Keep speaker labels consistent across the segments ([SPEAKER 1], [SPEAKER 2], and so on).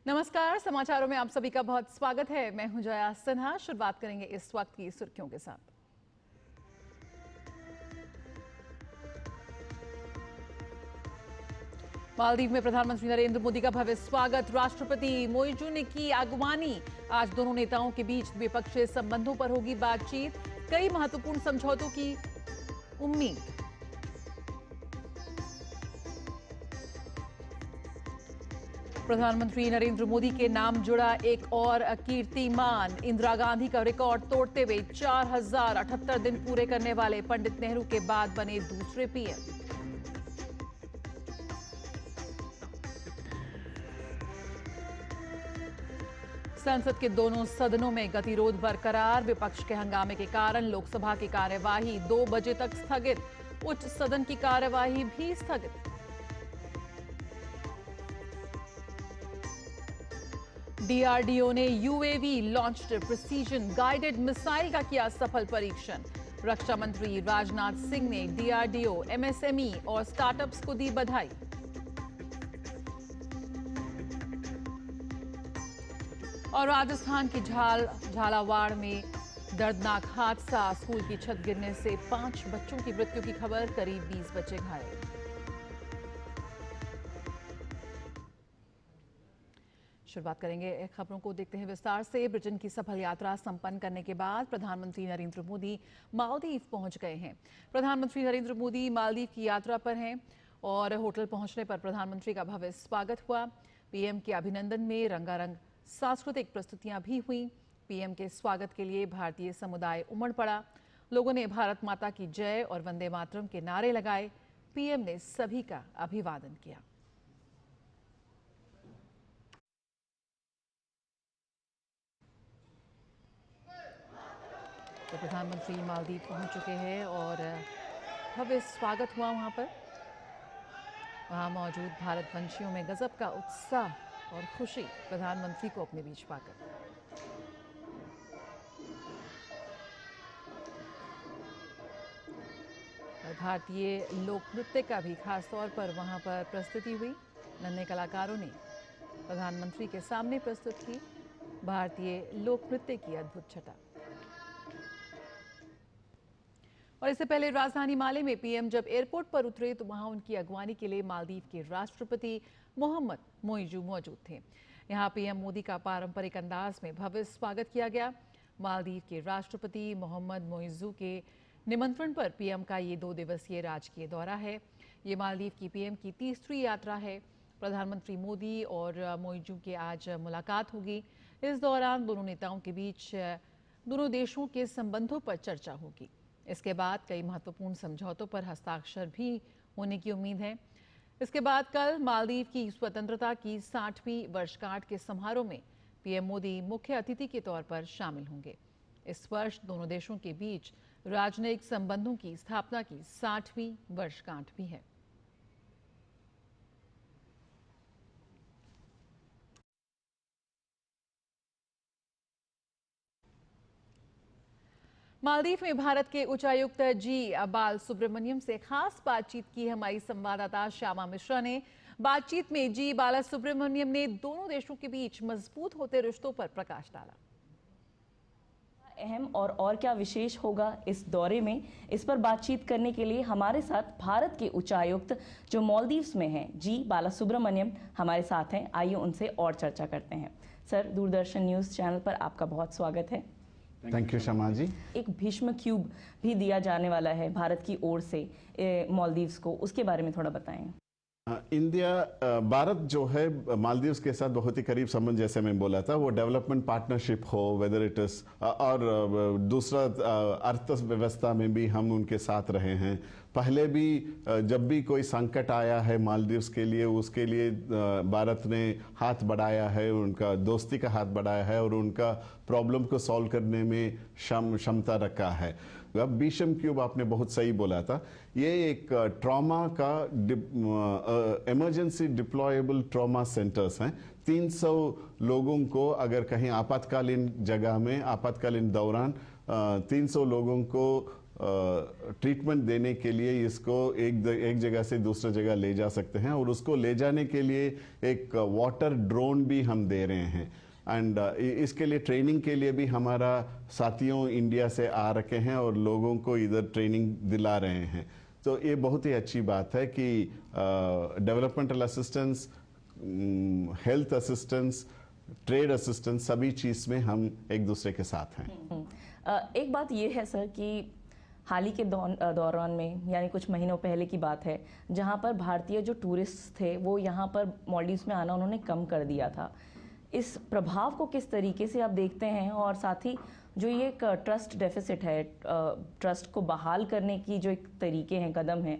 [SPEAKER 1] नमस्कार, समाचारों में आप सभी का बहुत स्वागत है। मैं हूं जया सिन्हा। शुरुआत करेंगे इस वक्त की सुर्खियों के साथ। मालदीव में प्रधानमंत्री नरेंद्र मोदी का भव्य स्वागत, राष्ट्रपति मोइजू ने की अगवानी। आज दोनों नेताओं के बीच द्विपक्षीय संबंधों पर होगी बातचीत, कई महत्वपूर्ण समझौतों की उम्मीद। प्रधानमंत्री नरेंद्र मोदी के नाम जुड़ा एक और कीर्तिमान, इंदिरा गांधी का रिकॉर्ड तोड़ते हुए 4078 दिन पूरे करने वाले पंडित नेहरू के बाद बने दूसरे पीएम। संसद के दोनों सदनों में गतिरोध बरकरार, विपक्ष के हंगामे के कारण लोकसभा की कार्यवाही 2 बजे तक स्थगित, उच्च सदन की कार्यवाही भी स्थगित। डीआरडीओ ने UAV launched precision guided missile का किया सफल परीक्षण। रक्षा मंत्री राजनाथ सिंह ने डीआरडीओ, एमएसएमई और स्टार्टअप्स को दी बधाई। और राजस्थान की झालावाड़ में दर्दनाक हादसा, स्कूल की छत गिरने से 5 बच्चों की मृत्यु की खबर, करीब 20 बच्चे घायल। शुरुआत करेंगे खबरों को देखते हैं विस्तार से। ब्रिटेन की सफल यात्रा संपन्न करने के बाद प्रधानमंत्री नरेंद्र मोदी मालदीव पहुंच गए हैं। प्रधानमंत्री नरेंद्र मोदी मालदीव की यात्रा पर हैं और होटल पहुंचने पर प्रधानमंत्री का भव्य स्वागत हुआ। पीएम के अभिनंदन में रंगारंग सांस्कृतिक प्रस्तुतियां भी हुई। पीएम के स्वागत के लिए भारतीय समुदाय उमड़ पड़ा। लोगों ने भारत माता की जय और वंदे मातरम के नारे लगाए। पीएम ने सभी का अभिवादन किया। तो प्रधानमंत्री मालदीव पहुंच चुके हैं और भव्य स्वागत हुआ वहां पर। वहां मौजूद भारतवंशियों में गजब का उत्साह और खुशी प्रधानमंत्री को अपने बीच पाकर। और भारतीय लोक नृत्य का भी खास तौर पर वहां पर प्रस्तुति हुई। नन्हे कलाकारों ने प्रधानमंत्री के सामने प्रस्तुत की भारतीय लोक नृत्य की अद्भुत छटा। और इससे पहले राजधानी माले में पीएम जब एयरपोर्ट पर उतरे तो वहां उनकी अगवानी के लिए मालदीव के राष्ट्रपति मोहम्मद मोइजू मौजूद थे। यहां पीएम मोदी का पारंपरिक अंदाज में भव्य स्वागत किया गया। मालदीव के राष्ट्रपति मोहम्मद मोइजू के निमंत्रण पर पीएम का ये 2 दिवसीय राजकीय दौरा है। ये मालदीव की पीएम की तीसरी यात्रा है। प्रधानमंत्री मोदी और मोइजू के आज मुलाकात होगी। इस दौरान दोनों नेताओं के बीच दोनों देशों के संबंधों पर चर्चा होगी। इसके बाद कई महत्वपूर्ण समझौतों पर हस्ताक्षर भी होने की उम्मीद है। इसके बाद कल मालदीव की स्वतंत्रता की 60वीं वर्षगांठ के समारोह में पीएम मोदी मुख्य अतिथि के तौर पर शामिल होंगे। इस वर्ष दोनों देशों के बीच राजनयिक संबंधों की स्थापना की 60वीं वर्षगांठ भी है। मालदीव में भारत के उच्चायुक्त जी बाल सुब्रमण्यम से खास बातचीत की हमारी संवाददाता श्यामा मिश्रा ने। बातचीत में जी बाला सुब्रमण्यम ने दोनों देशों के बीच मजबूत होते रिश्तों पर प्रकाश डाला।
[SPEAKER 2] अहम और क्या विशेष होगा इस दौरे में, इस पर बातचीत करने के लिए हमारे साथ भारत के उच्चायुक्त जो मालदीव्स में हैं, जी बाला सुब्रमण्यम हमारे साथ हैं। आइए उनसे और चर्चा करते हैं। सर, दूरदर्शन न्यूज़ चैनल पर आपका बहुत स्वागत है।
[SPEAKER 3] थैंक यू शमा जी।
[SPEAKER 2] एक भीष्म क्यूब भी दिया जाने वाला है भारत की ओर से मालदीव्स को, उसके बारे में थोड़ा बताएं।
[SPEAKER 3] भारत जो है मालदीव्स के साथ बहुत ही करीब संबंध, जैसे मैं बोला था, वो डेवलपमेंट पार्टनरशिप हो, वेदर इट इज, और दूसरा अर्थव्यवस्था में भी हम उनके साथ रहे हैं। पहले भी जब भी कोई संकट आया है मालदीव्स के लिए, उसके लिए भारत ने हाथ बढ़ाया है, उनका दोस्ती का हाथ बढ़ाया है और उनका प्रॉब्लम को सॉल्व करने में क्षमता रखा है। भीष्म क्यूब आपने बहुत सही बोला था। ये एक ट्रॉमा का इमरजेंसी डिप्लॉयबल ट्रॉमा सेंटर्स हैं। 300 लोगों को अगर कहीं आपातकालीन जगह में आपातकालीन दौरान 300 लोगों को ट्रीटमेंट देने के लिए इसको एक जगह से दूसरी जगह ले जा सकते हैं, और उसको ले जाने के लिए एक वाटर ड्रोन भी हम दे रहे हैं। एंड इसके लिए ट्रेनिंग के लिए भी हमारा साथियों इंडिया से आ रखे हैं और लोगों को इधर ट्रेनिंग दिला रहे हैं। तो ये बहुत ही अच्छी बात है कि developmental assistance, health assistance, trade assistance, सभी चीज में हम एक दूसरे के साथ हैं।
[SPEAKER 2] एक बात ये है सर कि हाल ही के दौरान में, यानी कुछ महीनों पहले की बात है, जहां पर भारतीय जो टूरिस्ट थे वो यहां पर मालदीव्स में आना उन्होंने कम कर दिया था। इस प्रभाव को किस तरीके से आप देखते हैं, और साथ ही जो ये एक ट्रस्ट डेफिसिट है, ट्रस्ट को बहाल करने की जो एक तरीके हैं, कदम हैं,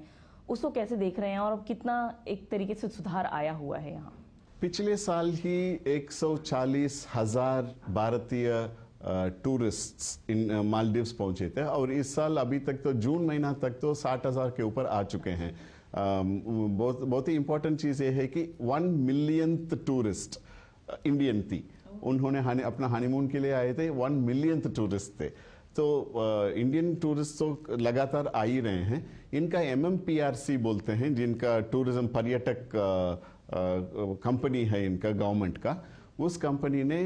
[SPEAKER 2] उसको कैसे देख रहे हैं, और कितना एक तरीके से सुधार आया हुआ है यहाँ?
[SPEAKER 3] पिछले साल ही 140,000 भारतीय टूरिस्ट्स इन मालदीव्स पहुंचे थे, और इस साल अभी तक तो जून महीना तक तो 60,000 के ऊपर आ चुके हैं। बहुत ही इंपॉर्टेंट चीज़ ये है कि 1 मिलियंथ टूरिस्ट इंडियन थी, उन्होंने अपना हनीमून के लिए आए थे। 1 मिलियंथ टूरिस्ट थे। तो इंडियन टूरिस्ट तो लगातार आ ही रहे हैं। इनका MMPRC बोलते हैं, जिनका टूरिज्म पर्यटक कंपनी है इनका, गवर्नमेंट का। उस कंपनी ने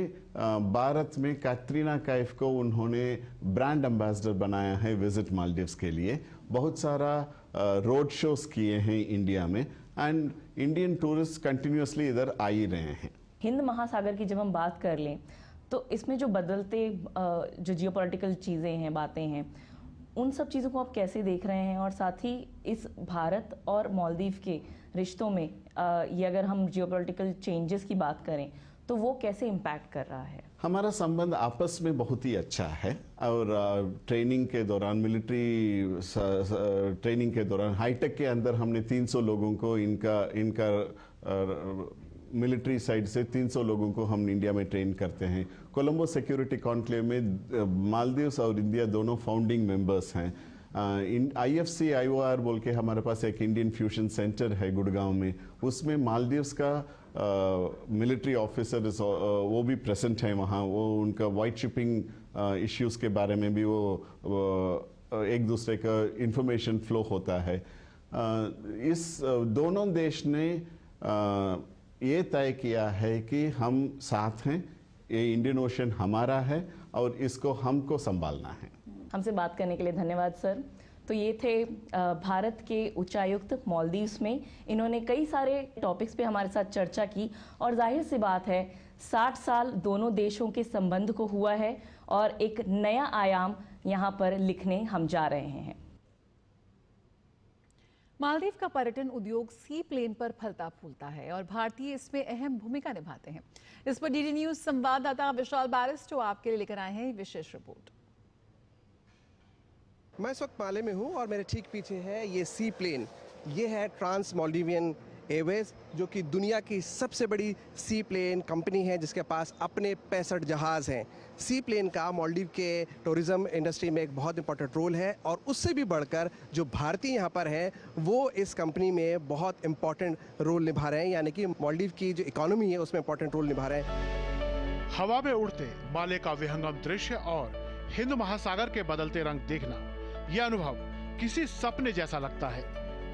[SPEAKER 3] भारत में कैटरीना कैफ को उन्होंने ब्रांड एम्बेसडर बनाया है विजिट मालदीव्स के लिए। बहुत सारा रोड शोज किए हैं इंडिया में, एंड इंडियन टूरिस्ट कंटिन्यूअसली इधर आ ही रहे हैं।
[SPEAKER 2] हिंद महासागर की जब हम बात कर लें तो इसमें जो बदलते जो जियोपॉलिटिकल चीज़ें हैं, बातें हैं, उन सब चीज़ों को आप कैसे देख रहे हैं, और साथ ही इस भारत और मालदीव के रिश्तों में ये अगर हम जियोपॉलिटिकल चेंजेस की बात करें तो वो कैसे इम्पैक्ट कर रहा है?
[SPEAKER 3] हमारा संबंध आपस में बहुत ही अच्छा है, और ट्रेनिंग के दौरान, मिलिट्री ट्रेनिंग के दौरान हाईटेक के अंदर हमने 300 लोगों को इनका मिलिट्री साइड से 300 लोगों को हम इंडिया में ट्रेन करते हैं। कोलंबो सिक्योरिटी कॉन्क्लेव में मालदीव्स और इंडिया दोनों फाउंडिंग मेंबर्स हैं। IFC IOR बोल के हमारे पास एक इंडियन फ्यूजन सेंटर है गुड़गांव में, उसमें मालदीव्स का मिलिट्री ऑफिसर वो भी प्रेजेंट है वहाँ। वो उनका वाइट शिपिंग इश्यूज के बारे में भी वो एक दूसरे का इंफॉर्मेशन फ्लो होता है। इस दोनों देश ने ये तय किया है कि हम साथ हैं, ये इंडियन ओशन हमारा है और इसको हमको संभालना है।
[SPEAKER 2] हमसे बात करने के लिए धन्यवाद सर। तो ये थे भारत के उच्चायुक्त मालदीव्स में। इन्होंने कई सारे टॉपिक्स पे हमारे साथ चर्चा की, और जाहिर सी बात है 60 साल दोनों देशों के संबंध को हुआ है, और एक नया आयाम यहाँ पर लिखने हम जा रहे हैं।
[SPEAKER 1] मालदीव का पर्यटन उद्योग सी प्लेन पर फलता फूलता है और भारतीय इसमें अहम भूमिका निभाते हैं। इस पर DD न्यूज संवाददाता विशाल बैरिस्टो आपके लिए लेकर आए हैं विशेष रिपोर्ट।
[SPEAKER 4] मैं इस वक्त माले में हूँ और मेरे ठीक पीछे है ये सी प्लेन। ये है ट्रांस मालदीवियन एयरवेज, जो कि दुनिया की सबसे बड़ी सी प्लेन कंपनी है, जिसके पास अपने 65 जहाज़ हैं। सी प्लेन का मालदीव के टूरिज्म इंडस्ट्री में एक बहुत इंपॉर्टेंट रोल है, और उससे भी बढ़कर जो भारतीय यहाँ पर हैं वो इस कंपनी में बहुत इंपॉर्टेंट रोल निभा रहे हैं, यानी कि मालदीव की जो इकोनॉमी है उसमें इंपॉर्टेंट रोल निभा रहे हैं।
[SPEAKER 5] हवा में उड़ते माले का विहंगम दृश्य और हिंद महासागर के बदलते रंग देखना, यह अनुभव किसी सपने जैसा लगता है।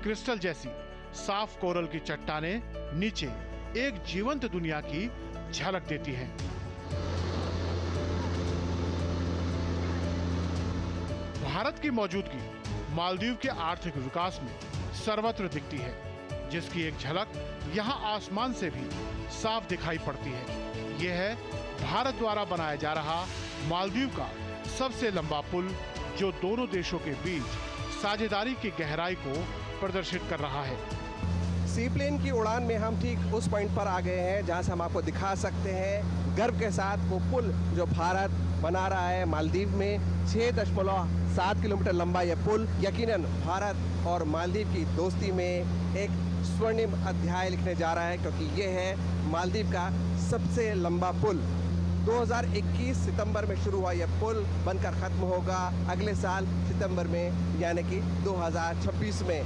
[SPEAKER 5] क्रिस्टल जैसी साफ कोरल की चट्टानें नीचे एक जीवंत दुनिया की झलक देती हैं। भारत की मौजूदगी मालदीव के आर्थिक विकास में सर्वत्र दिखती है, जिसकी एक झलक यहां आसमान से भी साफ दिखाई पड़ती है। यह है भारत द्वारा बनाया जा रहा मालदीव का सबसे लंबा पुल, जो दोनों देशों के बीच साझेदारी की गहराई को प्रदर्शित कर रहा है।
[SPEAKER 4] सी प्लेन की उड़ान में हम ठीक उस पॉइंट पर आ गए हैं जहां से हम आपको दिखा सकते हैं गर्व के साथ वो पुल जो भारत बना रहा है मालदीव में। 6.7 किलोमीटर लंबा यह पुल यकीनन भारत और मालदीव की दोस्ती में एक स्वर्णिम अध्याय लिखने जा रहा है, क्योंकि ये है मालदीव का सबसे लंबा पुल। 2021 सितंबर में शुरू हुआ यह पुल बनकर खत्म होगा अगले साल सितंबर में, यानी कि 2026 में।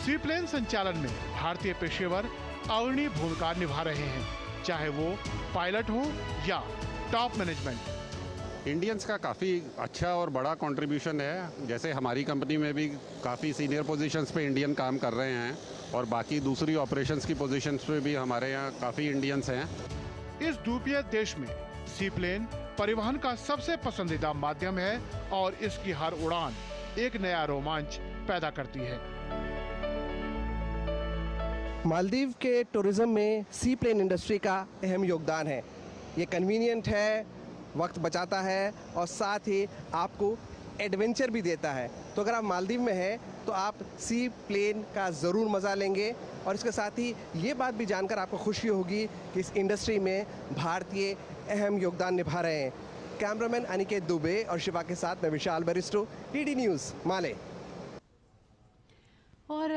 [SPEAKER 5] सी प्लेन संचालन में भारतीय पेशेवर अग्रणी भूमिका निभा रहे हैं, चाहे वो पायलट हो या टॉप मैनेजमेंट।
[SPEAKER 6] इंडियंस का काफ़ी अच्छा और बड़ा कंट्रीब्यूशन है। जैसे हमारी कंपनी में भी काफ़ी सीनियर पोजीशंस पे इंडियन काम कर रहे हैं और बाकी दूसरी ऑपरेशंस की पोजीशंस पे भी हमारे यहाँ काफ़ी इंडियंस हैं।
[SPEAKER 5] इस द्वीपीय देश में सी प्लेन परिवहन का सबसे पसंदीदा माध्यम है और इसकी हर उड़ान एक नया रोमांच पैदा करती है।
[SPEAKER 4] मालदीव के टूरिज्म में सी प्लेन इंडस्ट्री का अहम योगदान है। ये कन्वीनियंट है, वक्त बचाता है और साथ ही आपको एडवेंचर भी देता है। तो अगर आप मालदीव में हैं तो आप सी प्लेन का ज़रूर मज़ा लेंगे और इसके साथ ही ये बात भी जानकर आपको खुशी होगी कि इस इंडस्ट्री में भारतीय अहम योगदान निभा रहे हैं। कैमरामैन अनिकेत दुबे और शिवा के साथ मैं विशाल बरिस्टो, डीडी न्यूज़, माले।
[SPEAKER 1] और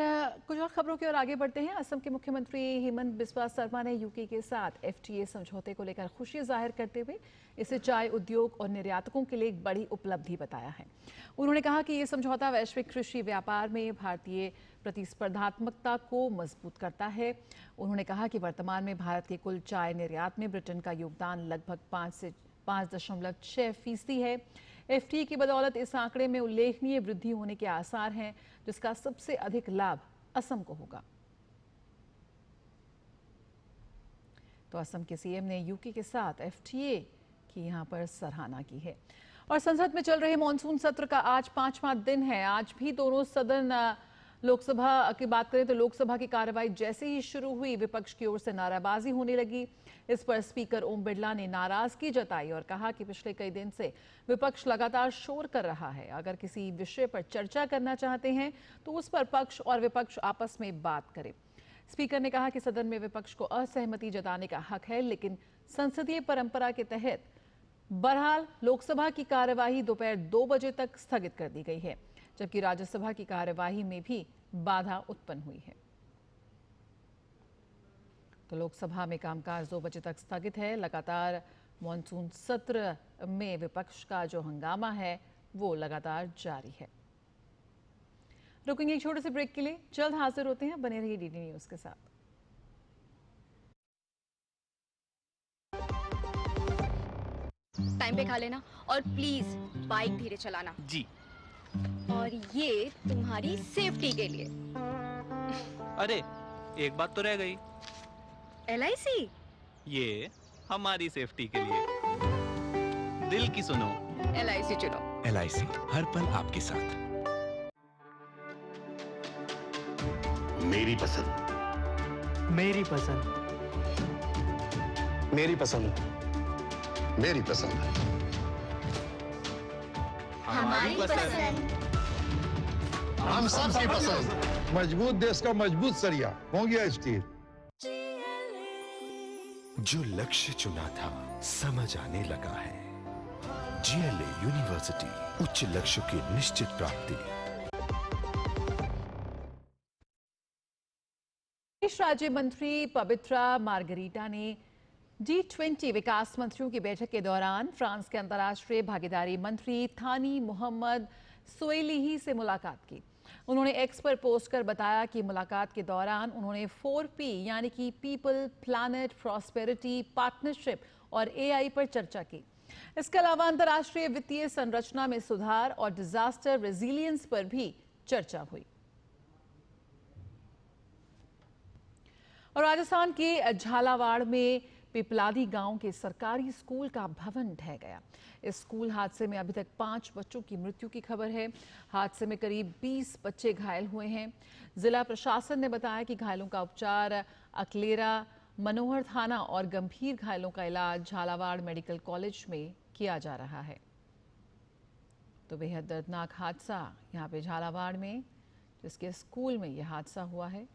[SPEAKER 1] कुछ और खबरों की ओर आगे बढ़ते हैं। असम के मुख्यमंत्री हेमंत बिस्वा शर्मा ने यूके के साथ FTA समझौते को लेकर खुशी जाहिर करते हुए इसे चाय उद्योग और निर्यातकों के लिए एक बड़ी उपलब्धि बताया है। उन्होंने कहा कि ये समझौता वैश्विक कृषि व्यापार में भारतीय प्रतिस्पर्धात्मकता को मजबूत करता है। उन्होंने कहा कि वर्तमान में भारत के कुल चाय निर्यात में ब्रिटेन का योगदान लगभग 5.6% है। FTA की बदौलत इस आंकड़े में उल्लेखनीय वृद्धि होने के आसार हैं, जिसका सबसे अधिक लाभ असम को होगा। तो असम के CM ने यूके के साथ FTA की यहां पर सराहना की है। और संसद में चल रहे मॉनसून सत्र का आज 5वां दिन है। आज भी दोनों सदन लोकसभा की बात करें तो लोकसभा की कार्रवाई जैसे ही शुरू हुई, विपक्ष की ओर से नाराबाजी होने लगी। इस पर स्पीकर ओम बिरला ने नाराजगी जताई और कहा कि पिछले कई दिन से विपक्ष लगातार शोर कर रहा है। अगर किसी विषय पर चर्चा करना चाहते हैं तो उस पर पक्ष और विपक्ष आपस में बात करें। स्पीकर ने कहा कि सदन में विपक्ष को असहमति जताने का हक है, लेकिन संसदीय परंपरा के तहत बहरहाल लोकसभा की कार्यवाही दोपहर 2 बजे तक स्थगित कर दी गई है, जबकि राज्यसभा की कार्यवाही में भी बाधा उत्पन्न हुई है। तो लोकसभा में कामकाज 2 बजे तक स्थगित है। लगातार मॉनसून सत्र में विपक्ष का जो हंगामा है वो लगातार जारी है। रुकेंगे एक छोटे से ब्रेक के लिए, जल्द हाजिर होते हैं। बने रहिए डीडी न्यूज के साथ।
[SPEAKER 7] टाइम पे खा लेना और प्लीज बाइक धीरे चलाना
[SPEAKER 8] जी।
[SPEAKER 7] और ये तुम्हारी सेफ्टी के लिए।
[SPEAKER 8] अरे एक बात तो रह गई।
[SPEAKER 7] LIC
[SPEAKER 8] ये हमारी सेफ्टी के लिए। दिल की सुनो,
[SPEAKER 7] LIC चुनो।
[SPEAKER 9] LIC हर पल आपके साथ।
[SPEAKER 10] मेरी पसंद,
[SPEAKER 11] मेरी पसंद,
[SPEAKER 10] मेरी पसंद, मेरी पसंद,
[SPEAKER 7] हमारी पसंद,
[SPEAKER 10] हम सबकी पसंद।
[SPEAKER 12] मजबूत देश का मजबूत सरिया हो गया स्टील।
[SPEAKER 9] जो लक्ष्य चुना था समझ आने लगा है। GLA यूनिवर्सिटी, उच्च लक्ष्य की निश्चित प्राप्ति।
[SPEAKER 1] विदेश राज्य मंत्री पवित्रा मार्गरीटा ने G20 विकास मंत्रियों की बैठक के दौरान फ्रांस के अंतर्राष्ट्रीय भागीदारी मंत्री थानी मोहम्मद सोएलिही से मुलाकात की। उन्होंने एक्स पर पोस्ट कर बताया कि मुलाकात के दौरान उन्होंने 4P यानी कि पीपल, प्लैनेट, प्रॉस्पेरिटी, पार्टनरशिप और AI पर चर्चा की। इसके अलावा अंतर्राष्ट्रीय वित्तीय संरचना में सुधार और डिजास्टर रेजिलियंस पर भी चर्चा हुई। और राजस्थान के झालावाड़ में पिपलादी गांव के सरकारी स्कूल का भवन ढह गया। इस स्कूल हादसे में अभी तक 5 बच्चों की मृत्यु की खबर है। हादसे में करीब 20 बच्चे घायल हुए हैं। जिला प्रशासन ने बताया कि घायलों का उपचार अकलेरा, मनोहर थाना और गंभीर घायलों का इलाज झालावाड़ मेडिकल कॉलेज में किया जा रहा है। तो बेहद दर्दनाक हादसा यहाँ पे झालावाड़ में, जिसके स्कूल में यह हादसा हुआ है।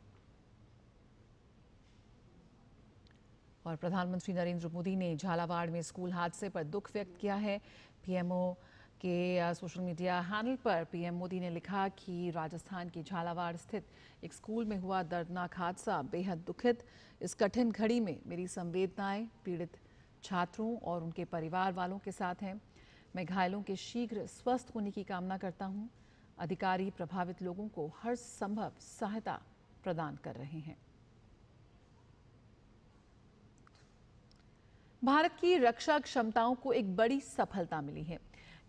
[SPEAKER 1] और प्रधानमंत्री नरेंद्र मोदी ने झालावाड़ में स्कूल हादसे पर दुख व्यक्त किया है। PMO के सोशल मीडिया हैंडल पर PM मोदी ने लिखा कि राजस्थान के झालावाड़ स्थित एक स्कूल में हुआ दर्दनाक हादसा बेहद दुखद। इस कठिन घड़ी में मेरी संवेदनाएं पीड़ित छात्रों और उनके परिवार वालों के साथ हैं। मैं घायलों के शीघ्र स्वस्थ होने की कामना करता हूं। अधिकारी प्रभावित लोगों को हर संभव सहायता प्रदान कर रहे हैं। भारत की रक्षा क्षमताओं को एक बड़ी सफलता मिली है।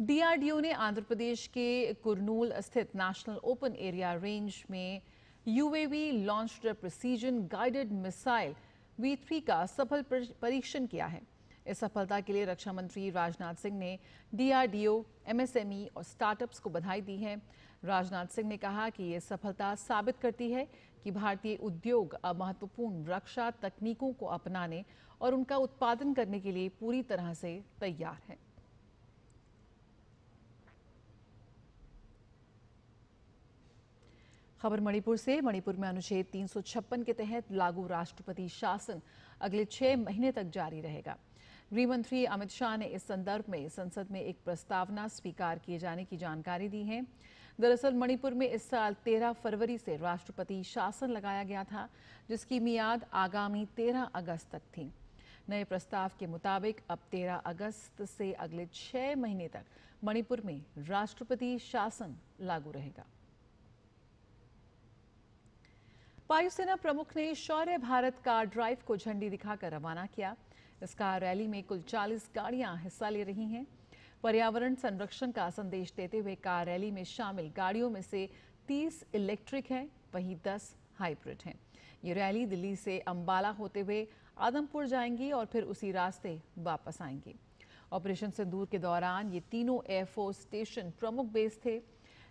[SPEAKER 1] डीआरडीओ ने आंध्र प्रदेश के कुरनूल स्थित नेशनल ओपन एरिया रेंज में UAV launched precision guided missile V3 का सफल परीक्षण किया है। इस सफलता के लिए रक्षा मंत्री राजनाथ सिंह ने डीआरडीओ, एमएसएमई और स्टार्टअप्स को बधाई दी है। राजनाथ सिंह ने कहा कि ये सफलता साबित करती है कि भारतीय उद्योग अब महत्वपूर्ण रक्षा तकनीकों को अपनाने और उनका उत्पादन करने के लिए पूरी तरह से तैयार है। खबर मणिपुर से। मणिपुर में अनुच्छेद 356 के तहत लागू राष्ट्रपति शासन अगले 6 महीने तक जारी रहेगा। गृह मंत्री अमित शाह ने इस संदर्भ में संसद में एक प्रस्तावना स्वीकार किए जाने की जानकारी दी है। दरअसल मणिपुर में इस साल 13 फरवरी से राष्ट्रपति शासन लगाया गया था, जिसकी मियाद आगामी 13 अगस्त तक थी। नए प्रस्ताव के मुताबिक अब 13 अगस्त से अगले 6 महीने तक मणिपुर में राष्ट्रपति शासन लागू रहेगा। वायुसेना प्रमुख ने शौर्य भारत कार ड्राइव को झंडी दिखाकर रवाना किया। इस कार रैली में कुल 40 गाड़ियां हिस्सा ले रही हैं। पर्यावरण संरक्षण का संदेश देते हुए कार रैली में शामिल गाड़ियों में से 30 इलेक्ट्रिक हैं, वहीं 10 हाइब्रिड हैं। ये रैली दिल्ली से अंबाला होते हुए आदमपुर जाएंगी और फिर उसी रास्ते वापस आएंगी। ऑपरेशन सिंदूर के दौरान ये तीनों एयरफोर्स स्टेशन प्रमुख बेस थे।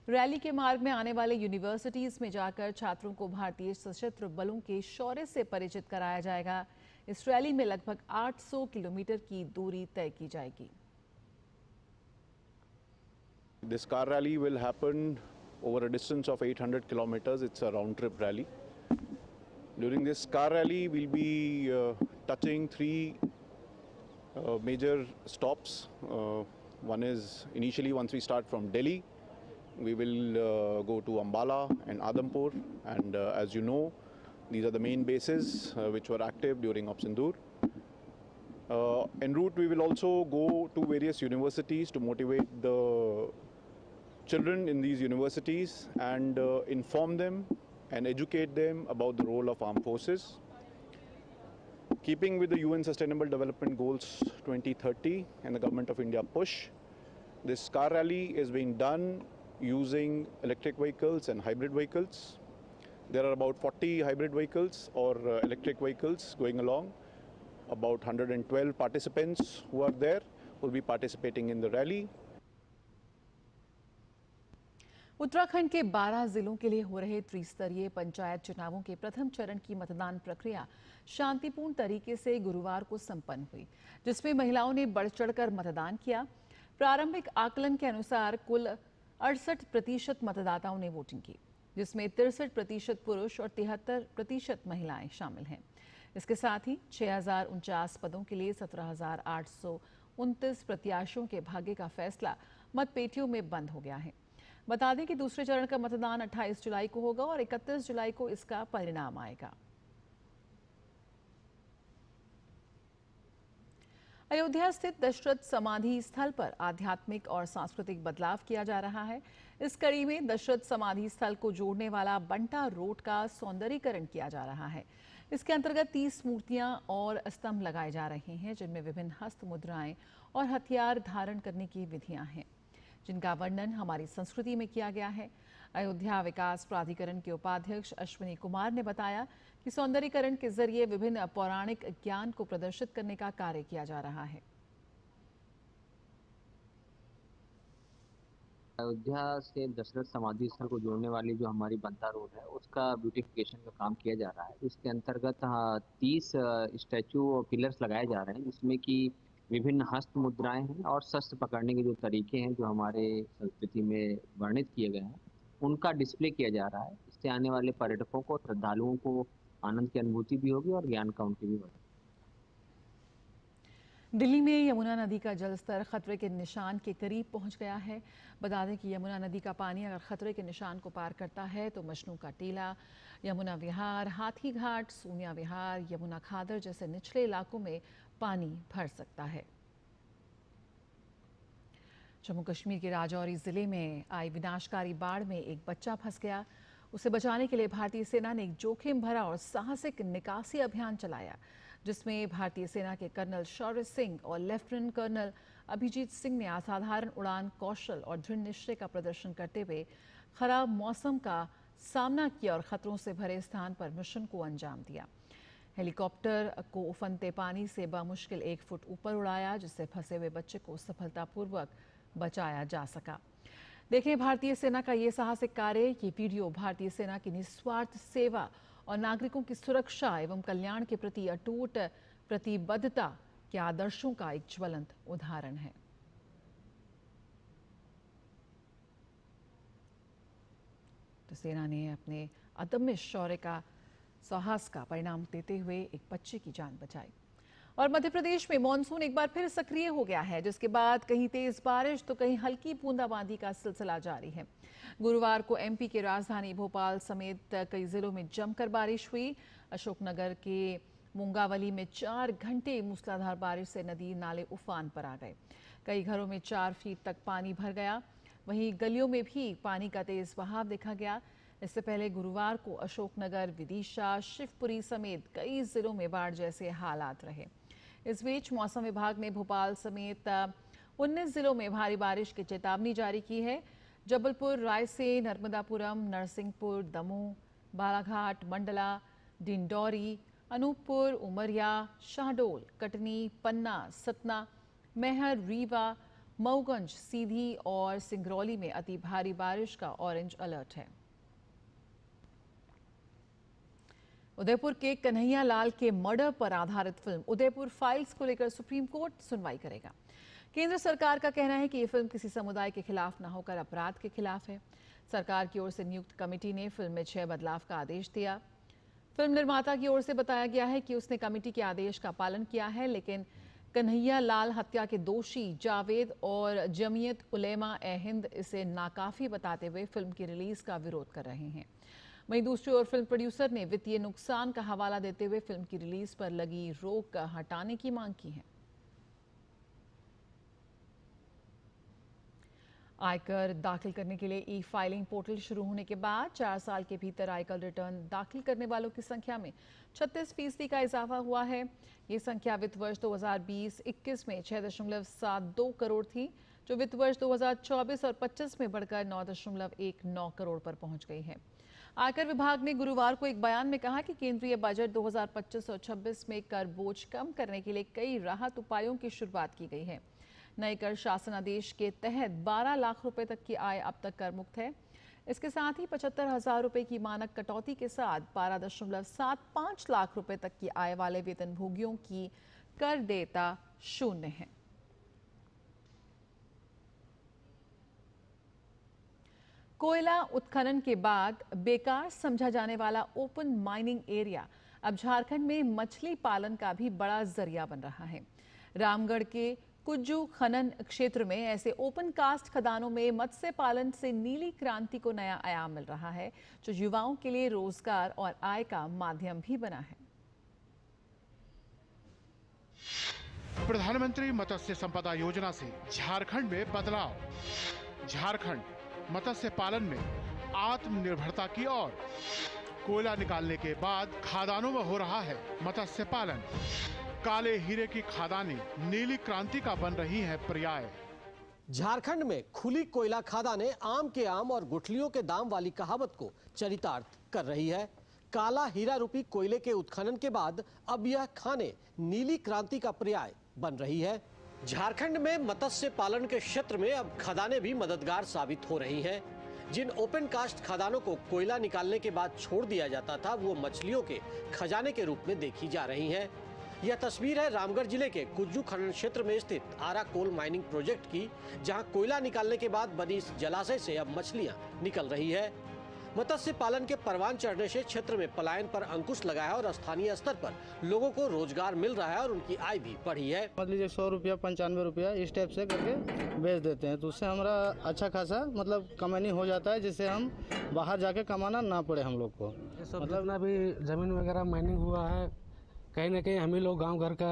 [SPEAKER 1] रैली के मार्ग में आने वाले यूनिवर्सिटीज में जाकर छात्रों को भारतीय सशस्त्र बलों के शौर्य से परिचित कराया जाएगा। इस रैली में लगभग 800 किलोमीटर की दूरी तय की जाएगी।
[SPEAKER 13] This car rally will happen over a distance of 800 kilometers. It's a round trip rally. During this car rally, we'll be touching 3 major stops. One is initially once we start from Delhi, we will go to Ambala and Adampur, and as you know, these are the main bases which were active during Op Sindoor. En route, we will also go to various universities to motivate the children in these universities and inform them and educate them about the role of armed forces. Keeping with the UN Sustainable Development Goals 2030 and the Government of India push, this car rally is being done using electric vehicles and hybrid vehicles. There are about 40 hybrid vehicles or electric vehicles going along. About 112 participants who are there will be participating in the rally.
[SPEAKER 1] Uttarakhand के 12 जिलों के लिए हो रहे त्रिस्तरीय पंचायत चुनावों के प्रथम चरण की मतदान प्रक्रिया शांतिपूर्ण तरीके से गुरुवार को संपन्न हुई, जिसमें महिलाओं ने बढ़ चढ़कर मतदान किया। प्रारंभिक आकलन के अनुसार कुल 68% मतदाताओं ने वोटिंग की, जिसमें 63% पुरुष और 73% महिलाएं शामिल हैं। इसके साथ ही 6049 पदों के लिए 17,829 प्रत्याशियों के भाग्य का फैसला मतपेटियों में बंद हो गया है। बता दें कि दूसरे चरण का मतदान 28 जुलाई को होगा और 31 जुलाई को इसका परिणाम आएगा। अयोध्या स्थित दशरथ समाधि स्थल पर आध्यात्मिक और सांस्कृतिक बदलाव किया जा रहा है। इस कड़ी में दशरथ समाधि स्थल को जोड़ने वाला बंटा रोड का सौंदर्यीकरण किया जा रहा है। इसके अंतर्गत 30 मूर्तियां और स्तंभ लगाए जा रहे हैं, जिनमें विभिन्न हस्त मुद्राएं और हथियार धारण करने की विधियां हैं, जिनका वर्णन हमारी संस्कृति में किया गया है। अयोध्या विकास प्राधिकरण के उपाध्यक्ष अश्विनी कुमार ने बताया कि सौंदर्यीकरण के जरिए विभिन्न पौराणिक ज्ञान को प्रदर्शित करने का कार्य किया जा रहा है।
[SPEAKER 14] अयोध्या से दशरथ समाधि स्थल को जोड़ने वाली जो हमारी बंटा रोड है, उसका ब्यूटिफिकेशन का काम किया जा रहा है। इसके अंतर्गत 30 स्टैचू और पिलर्स लगाए जा रहे हैं, जिसमें कि विभिन्न हस्त मुद्राएं हैं और शस्त्र पकड़ने के जो तरीके हैं जो हमारे संस्कृति में वर्णित किए गए हैं, उनका डिस्प्ले किया जा रहा है। इससे आने वाले पर्यटकों को, श्रद्धालुओं को आनंद की अनुभूति भी होगी और ज्ञान का उनकी भी बढ़ेगी।
[SPEAKER 1] दिल्ली में यमुना नदी का जलस्तर खतरे के निशान के करीब पहुंच गया है। बता दें कि यमुना नदी का पानी अगर खतरे के निशान को पार करता है तो मजनू का टीला, यमुना विहार, हाथी घाट, सोनिया विहार, यमुना खादर जैसे निचले इलाकों में पानी भर सकता है। जम्मू कश्मीर के राजौरी जिले में आई विनाशकारी बाढ़ में एक बच्चा फंस गया। उसे बचाने के लिए भारतीय सेना ने एक जोखिम भरा और साहसिक निकासी अभियान चलाया, जिसमें भारतीय सेना के कर्नल शौर्य सिंह और लेफ्टिनेंट कर्नल अभिजीत सिंह ने असाधारण उड़ान कौशल और दृढ़ निश्चय का प्रदर्शन करते हुए खराब मौसम का सामना किया और खतरों से भरे स्थान पर मिशन को अंजाम दिया। हेलीकॉप्टर को उफनते पानी से बामुश्किल 1 फुट ऊपर उड़ाया, जिससे फंसे हुए बच्चे को सफलतापूर्वक बचाया जा सका। देखें भारतीय सेना का ये साहसिक कार्य। ये वीडियो भारतीय सेना की निस्वार्थ सेवा और नागरिकों की सुरक्षा एवं कल्याण के प्रति अटूट प्रतिबद्धता के आदर्शों का एक ज्वलंत उदाहरण है। तो सेना ने अपने अदम्य शौर्य का साहस का परिणाम देते हुए एक बच्चे की जान बचाई। और मध्य प्रदेश में मानसून एक बार फिर सक्रिय हो गया है, जिसके बाद कहीं तेज बारिश तो कहीं हल्की बूंदाबांदी का सिलसिला जारी है। गुरुवार को एमपी के राजधानी भोपाल समेत कई जिलों में जमकर बारिश हुई। अशोकनगर के मुंगावली में 4 घंटे मूसलाधार बारिश से नदी नाले उफान पर आ गए। कई घरों में 4 फीट तक पानी भर गया। वहीं गलियों में भी पानी का तेज बहाव देखा गया। इससे पहले गुरुवार को अशोकनगर, विदिशा, शिवपुरी समेत कई जिलों में बाढ़ जैसे हालात रहे। इस बीच मौसम विभाग ने भोपाल समेत 19 जिलों में भारी बारिश की चेतावनी जारी की है। जबलपुर, रायसेन, नर्मदापुरम, नरसिंहपुर, दमोह, बालाघाट, मंडला, डिंडौरी, अनूपपुर, उमरिया, शहडोल, कटनी, पन्ना, सतना, मैहर, रीवा, मऊगंज, सीधी और सिंगरौली में अति भारी बारिश का ऑरेंज अलर्ट है। उदयपुर के कन्हैया लाल के मर्डर पर आधारित फिल्म उदयपुर फाइल्स को लेकर सुप्रीम कोर्ट सुनवाई करेगा। केंद्र सरकार का कहना है कि ये फिल्म किसी समुदाय के खिलाफ न होकर अपराध के खिलाफ है। सरकार की ओर से नियुक्त कमेटी ने फिल्म में 6 बदलाव का आदेश दिया। फिल्म निर्माता की ओर से बताया गया है कि उसने कमेटी के आदेश का पालन किया है, लेकिन कन्हैया लाल हत्या के दोषी जावेद और जमीयत उलेमा ए हिंद इसे नाकाफी बताते हुए फिल्म की रिलीज का विरोध कर रहे हैं। वहीं दूसरी ओर फिल्म प्रोड्यूसर ने वित्तीय नुकसान का हवाला देते हुए फिल्म की रिलीज पर लगी रोक हटाने की मांग की है। आयकर दाखिल करने के लिए ई फाइलिंग पोर्टल शुरू होने के बाद 4 साल के भीतर आयकर रिटर्न दाखिल करने वालों की संख्या में 36% का इजाफा हुआ है। ये संख्या वित्त वर्ष 2020-21 में 6.72 करोड़ थी, जो वित्त वर्ष 2024 और 25 में बढ़कर 9.19 करोड़ पर पहुंच गई है। आयकर विभाग ने गुरुवार को एक बयान में कहा कि केंद्रीय बजट 2025 और 26 में कर बोझ कम करने के लिए कई राहत उपायों की शुरुआत की गई है। नए कर शासन आदेश के तहत 12 लाख रुपए तक की आय अब तक कर मुक्त है। इसके साथ ही 75,000 रुपए की मानक कटौती के साथ 12.75 लाख रुपए तक की आय वाले वेतनभोगियों की कर देयता 0 है। कोयला उत्खनन के बाद बेकार समझा जाने वाला ओपन माइनिंग एरिया अब झारखंड में मछली पालन का भी बड़ा जरिया बन रहा है। रामगढ़ के कुज्जू खनन क्षेत्र में ऐसे ओपन कास्ट खदानों में मत्स्य पालन से नीली क्रांति को नया आयाम मिल रहा है, जो युवाओं के लिए रोजगार और आय का माध्यम भी बना है।
[SPEAKER 5] प्रधानमंत्री मत्स्य संपदा योजना से झारखंड में बदलाव। झारखंड मत्स्य पालन में आत्मनिर्भरता की ओर। कोयला निकालने के बाद खादानों में हो रहा है मत्स्य पालन। काले हीरे की खादानें नीली क्रांति का बन रही हैं पर्याय।
[SPEAKER 15] झारखंड में खुली कोयला खादानें आम के आम और गुठलियों के दाम वाली कहावत को चरितार्थ कर रही है। काला हीरा रूपी कोयले के उत्खनन के बाद अब यह खाने नीली क्रांति का पर्याय बन रही है। झारखंड में मत्स्य पालन के क्षेत्र में अब खदानें भी मददगार साबित हो रही हैं। जिन ओपन कास्ट खदानों को कोयला निकालने के बाद छोड़ दिया जाता था, वो मछलियों के खजाने के रूप में देखी जा रही हैं। यह तस्वीर है रामगढ़ जिले के कुज्जू खनन क्षेत्र में स्थित आरा कोल माइनिंग प्रोजेक्ट की, जहां कोयला निकालने के बाद बनी इस जलाशय से अब मछलियां निकल रही है। मत्स्य पालन के परवान चढ़ने से क्षेत्र में पलायन पर अंकुश लगा है और स्थानीय स्तर पर लोगों को रोजगार मिल रहा है और उनकी आय भी बढ़ी है।
[SPEAKER 16] मान लीजिए 100 रुपया 95 रुपया इस टाइप से करके बेच देते हैं, तो उससे हमारा अच्छा खासा मतलब कमानी हो जाता है, जिससे हम बाहर जाके कमाना ना पड़े हम लोग को।
[SPEAKER 17] मतलब अभी जमीन वगैरह माइनिंग हुआ है, कहीं ना कहीं हम ही लोग गाँव घर का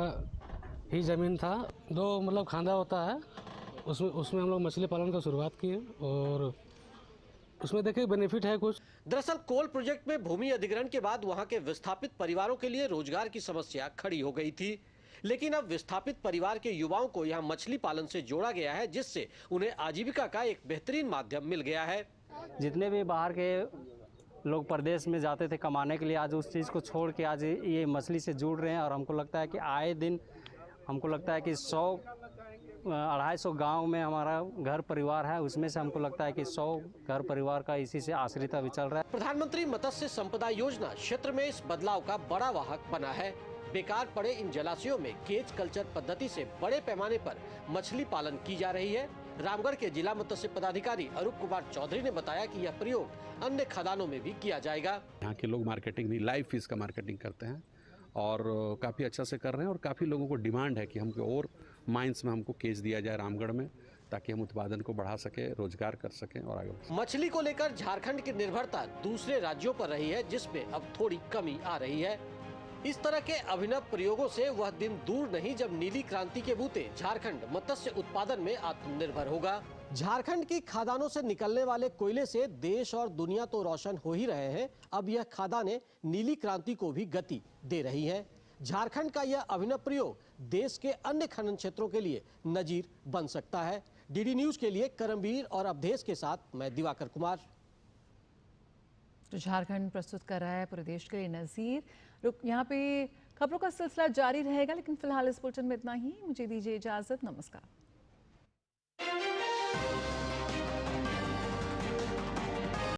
[SPEAKER 17] ही जमीन था। 2 मतलब खांदा होता है, उसमें हम लोग मछली पालन का शुरुआत किए और उसमें देखिए बेनिफिट है कुछ।
[SPEAKER 15] दरअसल कोल प्रोजेक्ट में भूमि अधिग्रहण के बाद वहां के विस्थापित परिवारों के लिए रोजगार की समस्या खड़ी हो गई थी, लेकिन अब विस्थापित परिवार के युवाओं को यहां मछली पालन से जोड़ा गया है, जिससे उन्हें आजीविका का एक बेहतरीन माध्यम मिल गया है।
[SPEAKER 18] जितने भी बाहर के लोग प्रदेश में जाते थे कमाने के लिए, आज उस चीज़ को छोड़ के आज ये मछली से जुड़ रहे हैं। और हमको लगता है कि आए दिन हमको लगता है कि 100-250 गांव में हमारा घर परिवार है, उसमें से हमको लगता है कि 100 घर परिवार का इसी से आश्रित अभी चल रहा है।
[SPEAKER 15] प्रधानमंत्री मत्स्य संपदा योजना क्षेत्र में इस बदलाव का बड़ा वाहक बना है। बेकार पड़े इन जलाशयों में केज कल्चर पद्धति से बड़े पैमाने पर मछली पालन की जा रही है। रामगढ़ के जिला मत्स्य पदाधिकारी अरूप कुमार चौधरी ने बताया कि यह प्रयोग अन्य खदानों में भी किया जाएगा।
[SPEAKER 6] यहाँ के लोग मार्केटिंग भी लाइव फिश का मार्केटिंग करते हैं और काफ़ी अच्छा से कर रहे हैं और काफ़ी लोगों को डिमांड है कि हमको और माइंस में हमको केज दिया जाए रामगढ़ में, ताकि हम उत्पादन को बढ़ा सके, रोजगार कर सकें और आगे।
[SPEAKER 15] मछली को लेकर झारखंड की निर्भरता दूसरे राज्यों पर रही है, जिसमें अब थोड़ी कमी आ रही है। इस तरह के अभिनव प्रयोगों से वह दिन दूर नहीं जब नीली क्रांति के बूते झारखंड मत्स्य उत्पादन में आत्मनिर्भर होगा। झारखंड की खादानों से निकलने वाले कोयले से देश और दुनिया तो रोशन हो ही रहे हैं, अब यह खादानें नीली क्रांति को भी गति दे रही हैं। झारखंड का यह अभिनव प्रयोग देश के अन्य खनन क्षेत्रों के लिए नजीर बन सकता है। डीडी न्यूज के लिए करमवीर और अवधेश के साथ मैं दिवाकर कुमार।
[SPEAKER 1] तो झारखंड प्रस्तुत कर रहा है पूरे देश के लिए नज़ीर। यहाँ पे खबरों का सिलसिला जारी रहेगा, लेकिन फिलहाल इस बुलेटिन में इतना ही। मुझे दीजिए इजाजत। नमस्कार।